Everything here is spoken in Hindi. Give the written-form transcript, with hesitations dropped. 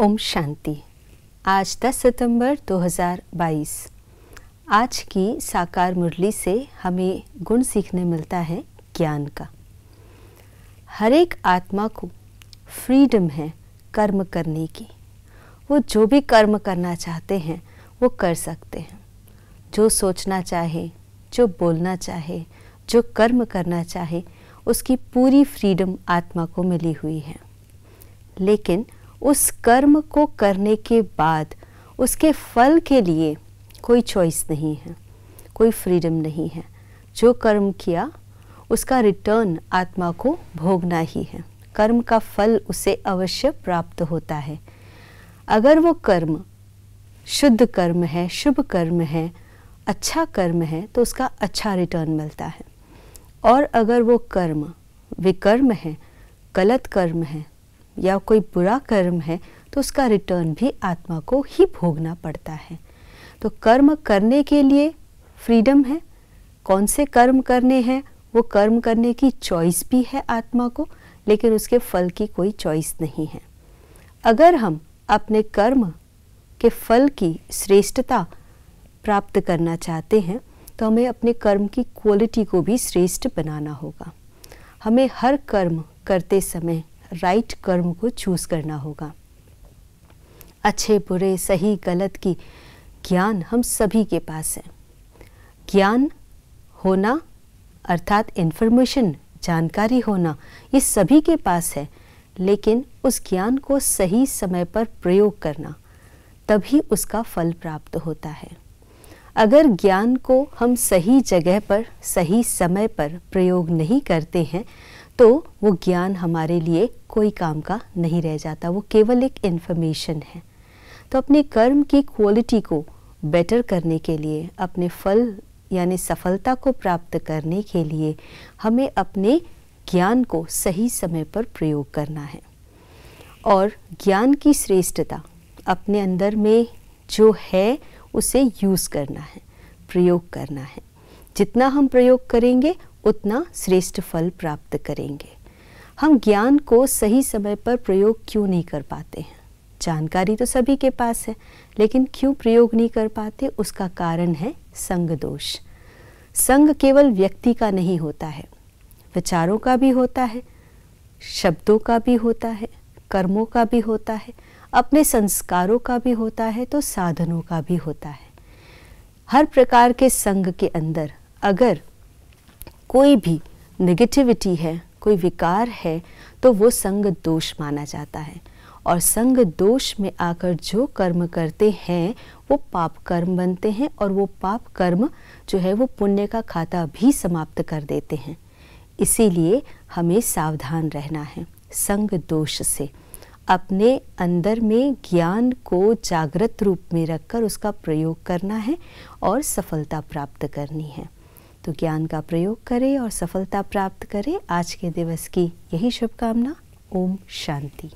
ओम शांति। आज 10 सितंबर 2022। आज की साकार मुरली से हमें गुण सीखने मिलता है ज्ञान का। हर एक आत्मा को फ्रीडम है कर्म करने की। वो जो भी कर्म करना चाहते हैं वो कर सकते हैं। जो सोचना चाहे, जो बोलना चाहे, जो कर्म करना चाहे, उसकी पूरी फ्रीडम आत्मा को मिली हुई है। लेकिन उस कर्म को करने के बाद उसके फल के लिए कोई चॉइस नहीं है, कोई फ्रीडम नहीं है। जो कर्म किया उसका रिटर्न आत्मा को भोगना ही है। कर्म का फल उसे अवश्य प्राप्त होता है। अगर वो कर्म शुद्ध कर्म है, शुभ कर्म है, अच्छा कर्म है तो उसका अच्छा रिटर्न मिलता है। और अगर वो कर्म विकर्म है, गलत कर्म है या कोई बुरा कर्म है तो उसका रिटर्न भी आत्मा को ही भोगना पड़ता है। तो कर्म करने के लिए फ्रीडम है। कौन से कर्म करने हैं वो कर्म करने की चॉइस भी है आत्मा को, लेकिन उसके फल की कोई चॉइस नहीं है। अगर हम अपने कर्म के फल की श्रेष्ठता प्राप्त करना चाहते हैं तो हमें अपने कर्म की क्वालिटी को भी श्रेष्ठ बनाना होगा। हमें हर कर्म करते समय राइट कर्म को चूज़ करना होगा। अच्छे बुरे सही गलत की ज्ञान हम सभी के पास है। ज्ञान होना अर्थात इन्फॉर्मेशन, जानकारी होना, ये सभी के पास है। लेकिन उस ज्ञान को सही समय पर प्रयोग करना, तभी उसका फल प्राप्त होता है। अगर ज्ञान को हम सही जगह पर सही समय पर प्रयोग नहीं करते हैं तो वो ज्ञान हमारे लिए कोई काम का नहीं रह जाता, वो केवल एक इन्फॉर्मेशन है। तो अपने कर्म की क्वालिटी को बेटर करने के लिए, अपने फल यानी सफलता को प्राप्त करने के लिए हमें अपने ज्ञान को सही समय पर प्रयोग करना है। और ज्ञान की श्रेष्ठता अपने अंदर में जो है उसे यूज़ करना है, प्रयोग करना है। जितना हम प्रयोग करेंगे उतना श्रेष्ठ फल प्राप्त करेंगे। हम ज्ञान को सही समय पर प्रयोग क्यों नहीं कर पाते हैं? जानकारी तो सभी के पास है, लेकिन क्यों प्रयोग नहीं कर पाते? उसका कारण है संग दोष। संग केवल व्यक्ति का नहीं होता है, विचारों का भी होता है, शब्दों का भी होता है, कर्मों का भी होता है, अपने संस्कारों का भी होता है, तो साधनों का भी होता है। हर प्रकार के संग के अंदर अगर कोई भी नेगेटिविटी है, कोई विकार है, तो वो संग दोष माना जाता है। और संग दोष में आकर जो कर्म करते हैं वो पाप कर्म बनते हैं, और वो पाप कर्म जो है वो पुण्य का खाता भी समाप्त कर देते हैं। इसीलिए हमें सावधान रहना है संग दोष से। अपने अंदर में ज्ञान को जागृत रूप में रखकर उसका प्रयोग करना है और सफलता प्राप्त करनी है। तो ज्ञान का प्रयोग करें और सफलता प्राप्त करें। आज के दिवस की यही शुभकामना। ओम शांति।